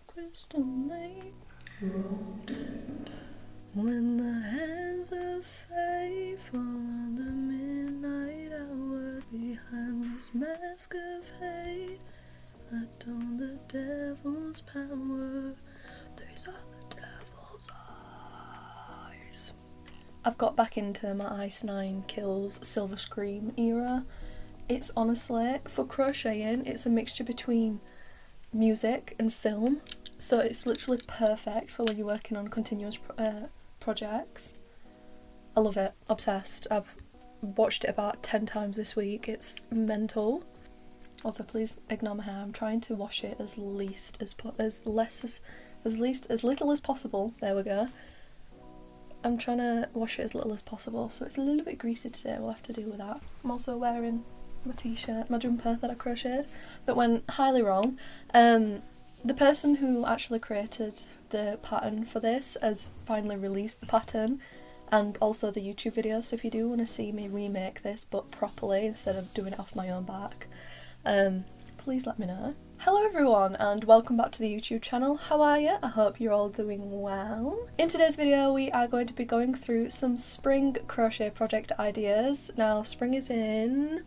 crystal lake. When the hands of fate fall on the midnight hour, behind this mask of hate, adorn the devil's power. These are the devil's eyes. I've got back into my Ice 9 Kills Silver Scream era. It's honestly, for crocheting, it's a mixture between music and film. So it's literally perfect for when you're working on continuous projects. I love it. Obsessed. I've watched it about 10 times this week. It's mental. Also, please ignore my hair. I'm trying to wash it as little as possible. There we go. I'm trying to wash it as little as possible, so it's a little bit greasy today. We'll have to deal with that. I'm also wearing my t-shirt, my jumper that I crocheted that went highly wrong. The person who actually created the pattern for this has finally released the pattern and also the YouTube video, so if you do want to see me remake this but properly instead of doing it off my own back, please let me know. Hello everyone and welcome back to the YouTube channel. How are you? I hope you're all doing well. In today's video we are going to be going through some spring crochet project ideas. Now spring is in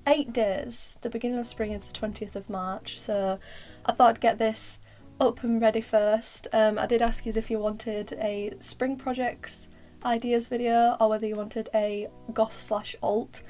8 days. The beginning of spring is the 20th of March, so I thought I'd get this up and ready first. I did ask you if you wanted a spring projects ideas video or whether you wanted a goth/alt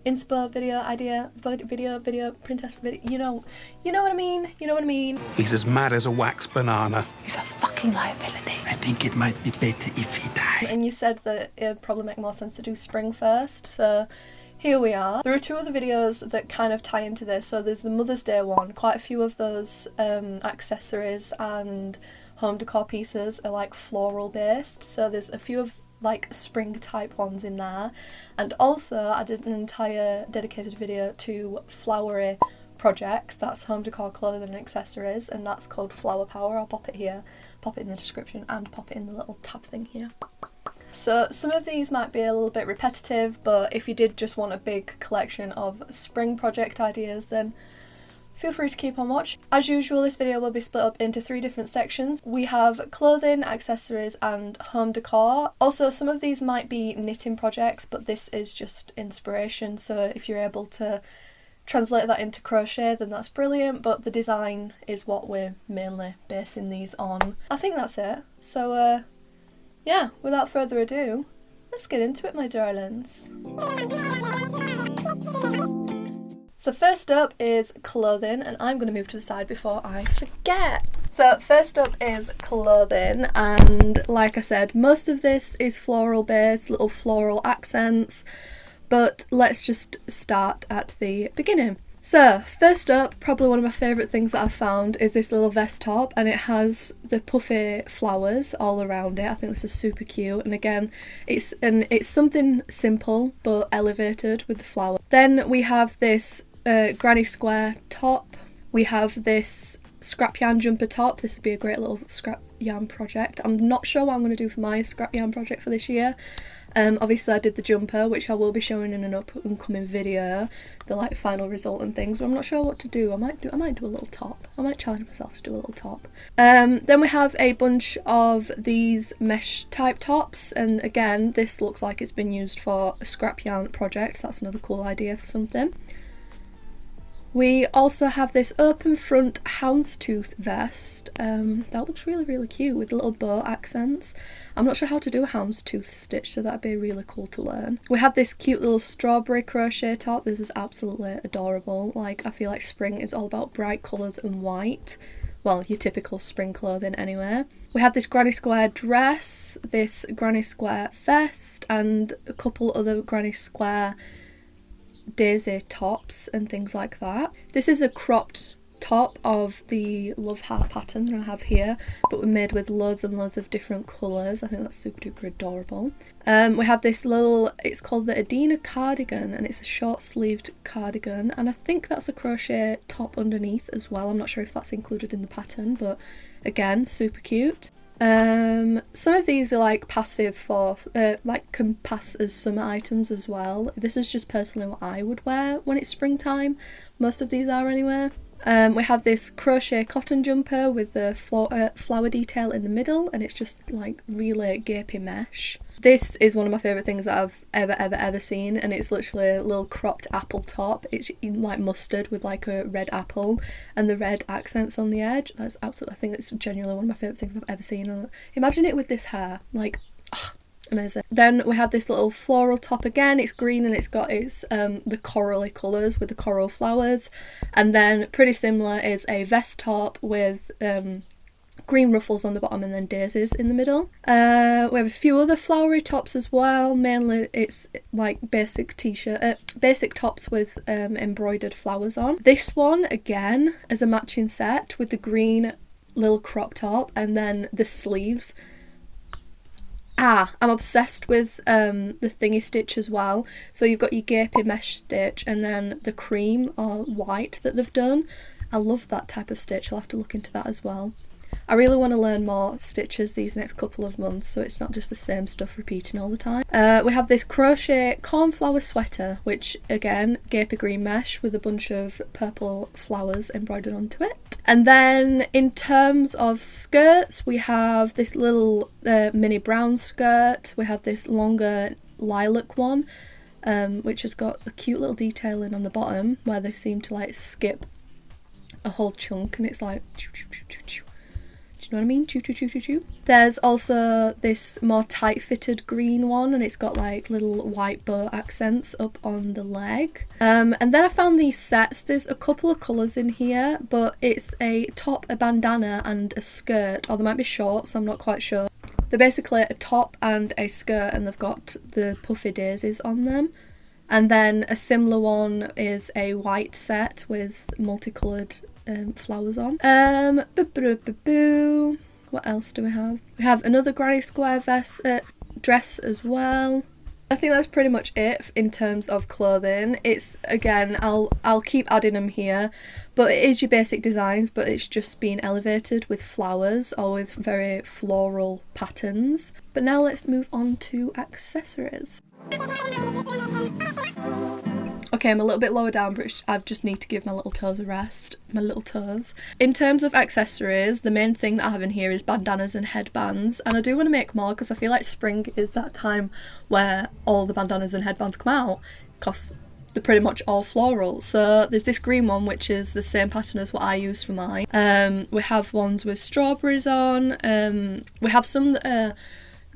inspo video, princess video, you know what I mean. He's as mad as a wax banana. He's a fucking liability. I think it might be better if he died. And you said that it'd probably make more sense to do spring first, so here we are. There are 2 other videos that kind of tie into this. So there's the Mother's Day one. Quite a few of those accessories and home decor pieces are like floral based, so there's a few of like spring type ones in there. And also I did an entire dedicated video to flowery projects. That's home decor, clothing and accessories, and that's called Flower Power. I'll pop it here, pop it in the description and pop it in the little tab thing here. So some of these might be a little bit repetitive, but if you did just want a big collection of spring project ideas, then feel free to keep on watch. As usual, this video will be split up into 3 different sections. We have clothing, accessories and home decor. Also, some of these might be knitting projects, but this is just inspiration, so if you're able to translate that into crochet then that's brilliant, but the design is what we're mainly basing these on. I think that's it. So yeah, without further ado, let's get into it, my darlings. So first up is clothing, and I'm going to move to the side before I forget. So first up is clothing, and like I said, most of this is floral based, little floral accents, but let's just start at the beginning. So first up, probably one of my favourite things that I've found is this little vest top, and it has the puffy flowers all around it. I think this is super cute, and again it's something simple but elevated with the flower. Then we have this granny square top. We have this scrap yarn jumper top. This would be a great little scrap yarn project. I'm not sure what I'm going to do for my scrap yarn project for this year. Obviously I did the jumper, which I will be showing in an upcoming video, the like final result and things, but I'm not sure what to do. I might do a little top. I might challenge myself to do a little top. Then we have a bunch of these mesh type tops, and again this looks like it's been used for a scrap yarn project. That's another cool idea for something. We also have this open front houndstooth vest. That looks really, really cute with little bow accents. I'm not sure how to do a houndstooth stitch, so that'd be really cool to learn. We have this cute little strawberry crochet top. This is absolutely adorable. Like, I feel like spring is all about bright colours and white. Well, your typical spring clothing anyway. We have this granny square dress, this granny square vest, and a couple other granny square daisy tops and things like that. This is a cropped top of the love heart pattern that I have here, but we're made with loads and loads of different colours. I think that's super duper adorable. We have this little, it's called the Adina cardigan, and it's a short sleeved cardigan, and I think that's a crochet top underneath as well. I'm not sure if that's included in the pattern, but again, super cute. Some of these are like passive for like can pass as summer items as well. This is just personally what I would wear when it's springtime. Most of these are anyway. We have this crochet cotton jumper with the flower detail in the middle, and it's just like really gapey mesh. This is one of my favourite things that I've ever seen, and it's literally a little cropped apple top. It's like mustard with like a red apple and the red accents on the edge. That's absolutely, I think it's genuinely one of my favourite things I've ever seen. Imagine it with this hair, like, oh, amazing. Then we have this little floral top again. It's green and it's got the corally colours with the coral flowers. And then pretty similar is a vest top with green ruffles on the bottom and then daisies in the middle. We have a few other flowery tops as well. Mainly it's like basic tops with embroidered flowers on. This one again is a matching set with the green little crop top and then the sleeves. I'm obsessed with the thingy stitch as well. So you've got your gapey mesh stitch and then the cream or white that they've done. I love that type of stitch. I'll have to look into that as well. I really want to learn more stitches these next couple of months, so it's not just the same stuff repeating all the time. We have this crochet cornflower sweater, which again, gapey green mesh with a bunch of purple flowers embroidered onto it. And then in terms of skirts, we have this little mini brown skirt. We have this longer lilac one, which has got a cute little detailing on the bottom where they seem to like skip a whole chunk, and it's like choo, choo, choo, choo, choo. Do you know what I mean? Choo, choo, choo, choo, choo. There's also this more tight-fitted green one, and it's got like little white bow accents up on the leg. And then I found these sets. There's a couple of colours in here, but it's a top, a bandana, and a skirt. Or they might be shorts, I'm not quite sure. They're basically a top and a skirt, and they've got the puffy daisies on them. And then a similar one is a white set with multicoloured flowers on. What else do we have? We have another granny square dress as well. I think that's pretty much it in terms of clothing. It's, again, I'll keep adding them here, but it is your basic designs, but it's just being elevated with flowers or with very floral patterns. But now let's move on to accessories. Okay, I'm a little bit lower down, but I just need to give my little toes a rest. My little toes. In terms of accessories, the main thing that I have in here is bandanas and headbands. And I do want to make more because I feel like spring is that time where all the bandanas and headbands come out, because they're pretty much all floral. So there's this green one, which is the same pattern as what I use for mine. We have ones with strawberries on. We have some that are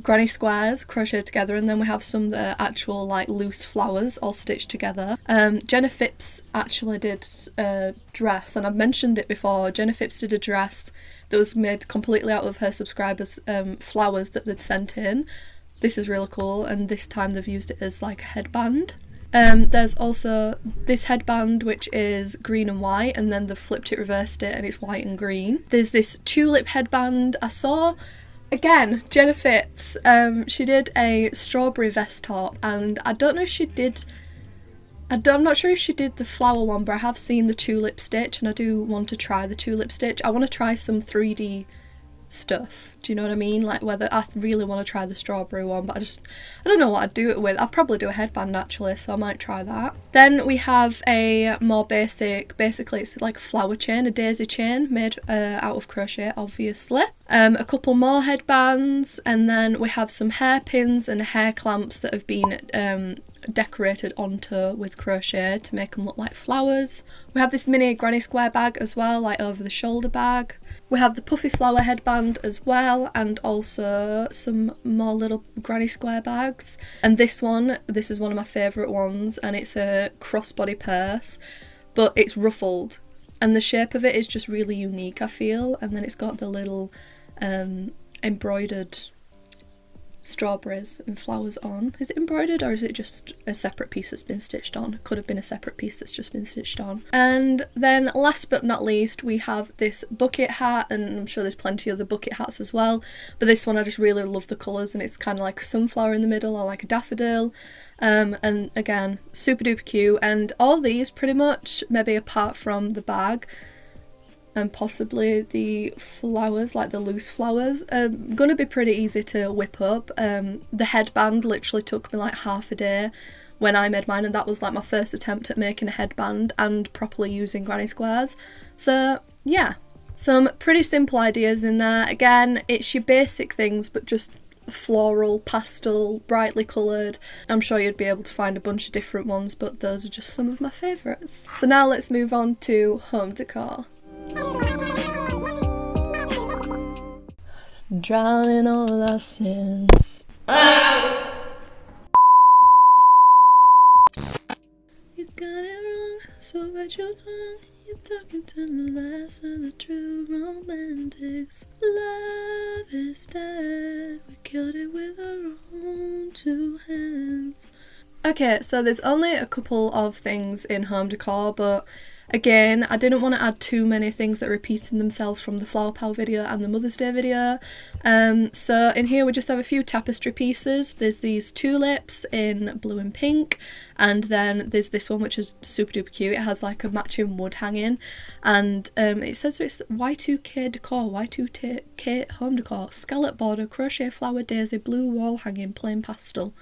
granny squares crocheted together, and then we have some that are actual like loose flowers all stitched together. Jenna Phipps actually did a dress, and I've mentioned it before. Jenna Phipps did a dress that was made completely out of her subscribers' flowers that they'd sent in. This is really cool, and this time they've used it as like a headband. There's also this headband which is green and white, and then they've flipped it, reversed it, and it's white and green. There's this tulip headband I saw. Again, Jenna Phipps, she did a strawberry vest top, and I don't know if she did, I'm not sure if she did the flower one, but I have seen the tulip stitch, and I do want to try the tulip stitch. I want to try some 3D stuff, do you know what I mean? Like, whether I really want to try the strawberry one, but I don't know what I'd do it with. I'd probably do a headband actually, so I might try that. Then we have a more basically it's like a flower chain, a daisy chain made out of crochet, obviously. A couple more headbands, and then we have some hairpins and hair clamps that have been decorated onto with crochet to make them look like flowers. We have this mini granny square bag as well, like over the shoulder bag. We have the puffy flower headband as well, and also some more little granny square bags. And this is one of my favourite ones, and it's a crossbody purse, but it's ruffled, and the shape of it is just really unique, I feel. And then it's got the little embroidered strawberries and flowers on. Is it embroidered, or is it just a separate piece that's been stitched on? Could have been a separate piece that's just been stitched on. And then last but not least, we have this bucket hat, and I'm sure there's plenty of other bucket hats as well, but this one I just really love the colours, and it's kind of like a sunflower in the middle or like a daffodil. And again, super duper cute. And all these pretty much, maybe apart from the bag and possibly the flowers, like the loose flowers, are gonna be pretty easy to whip up. The headband literally took me like half a day when I made mine, and that was like my first attempt at making a headband and properly using granny squares. So yeah, some pretty simple ideas in there. Again, it's your basic things, but just floral, pastel, brightly coloured. I'm sure you'd be able to find a bunch of different ones, but those are just some of my favourites. So now let's move on to home decor. Drowning all our sins. You got it wrong, so bite your tongue. You're talking to the last of the true romantics. Love is dead. We killed it with our own two hands. Okay, so there's only a couple of things in home decor, but again, I didn't want to add too many things that are repeating themselves from the Flower Power video and the Mother's Day video. So in here we just have a few tapestry pieces. There's these tulips in blue and pink, and then there's this one which is super duper cute. It has like a matching wood hanging, and it says it's Y2K decor, Y2K home decor, scallop border, crochet flower, daisy, blue wall hanging, plain pastel.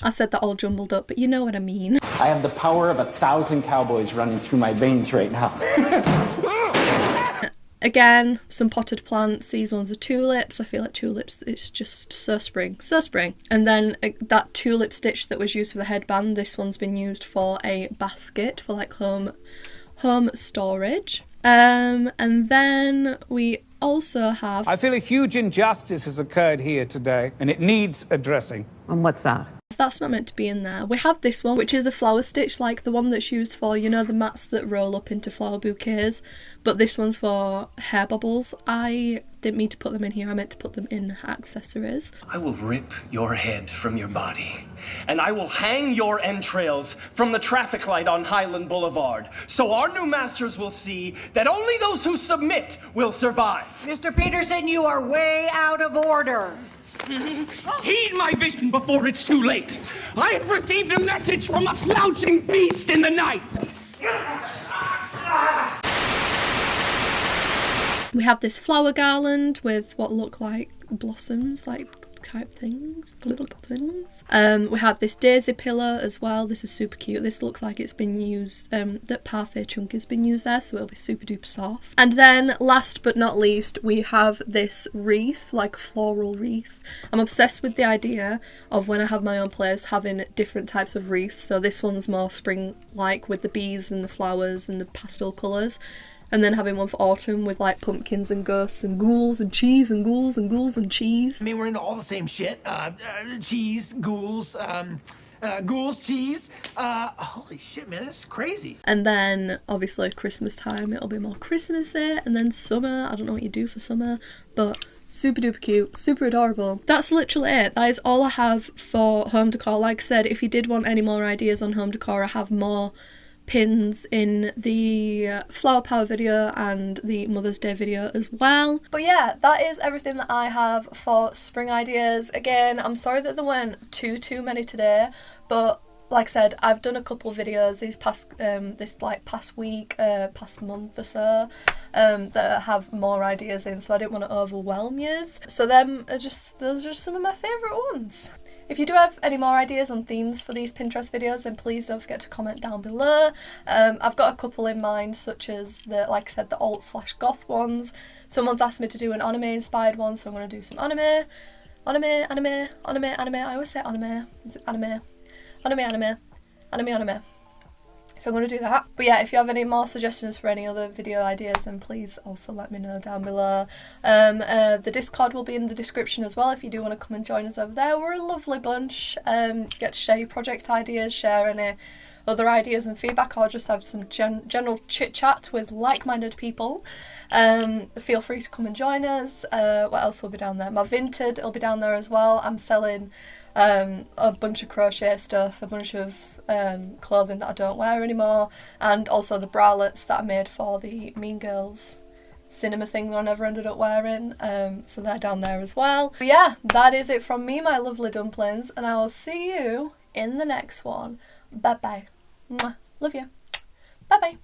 I said that all jumbled up, but you know what I mean. I have the power of 1,000 cowboys running through my veins right now. Again, some potted plants. These ones are tulips. I feel like tulips, it's just so spring, so spring. And then that tulip stitch that was used for the headband, this one's been used for a basket for like home storage. And then we also have... I feel a huge injustice has occurred here today, and it needs addressing. And what's that? That's not meant to be in there. We have this one, which is a flower stitch, like the one that's used for, you know, the mats that roll up into flower bouquets, but this one's for hair bubbles. I didn't mean to put them in here, I meant to put them in accessories. I will rip your head from your body, and I will hang your entrails from the traffic light on Highland Boulevard, so our new masters will see that only those who submit will survive. Mr. Peterson, you are way out of order. Heed my vision before it's too late. I have received a message from a slouching beast in the night. We have this flower garland with what look like blossoms, like type things, little things. We have this daisy pillar as well. This is super cute. This looks like it's been used, that parfait chunk has been used there, so it'll be super duper soft. And then last but not least, we have this wreath, like floral wreath. I'm obsessed with the idea of when I have my own place having different types of wreaths. So this one's more spring-like with the bees and the flowers and the pastel colours. And then having one for autumn with like pumpkins and ghosts and ghouls and cheese and ghouls and ghouls and cheese. I mean, we're into all the same shit. Cheese, ghouls, ghouls, cheese. Holy shit, man, this is crazy. And then obviously Christmas time, it'll be more Christmassy. And then summer, I don't know what you do for summer, but super duper cute, super adorable. That's literally it. That is all I have for home decor. Like I said, if you did want any more ideas on home decor, I have more pins in the Flower Power video and the Mother's Day video as well. But yeah, that is everything that I have for spring ideas. Again, I'm sorry that there weren't too many today, but like I said, I've done a couple of videos these past past week, past month or so, that have more ideas in, so I didn't want to overwhelm yous. So those are some of my favourite ones. If you do have any more ideas on themes for these Pinterest videos, then please don't forget to comment down below. I've got a couple in mind, such as like I said, the alt/goth ones. Someone's asked me to do an anime inspired one, so I'm going to do some anime. I always say anime. Is it anime? Anime. So I'm going to do that. But yeah, if you have any more suggestions for any other video ideas, then please also let me know down below. The Discord will be in the description as well if you do want to come and join us over there. We're a lovely bunch. You get to share your project ideas, share any other ideas and feedback, or just have some general chit chat with like-minded people. Feel free to come and join us. What else will be down there? My Vinted will be down there as well. I'm selling a bunch of crochet stuff, a bunch of clothing that I don't wear anymore, and also the bralettes that I made for the Mean Girls cinema thing that I never ended up wearing, so they're down there as well. But yeah, that is it from me, my lovely dumplings, and I will see you in the next one. Bye bye. Mwah. Love you. Bye bye.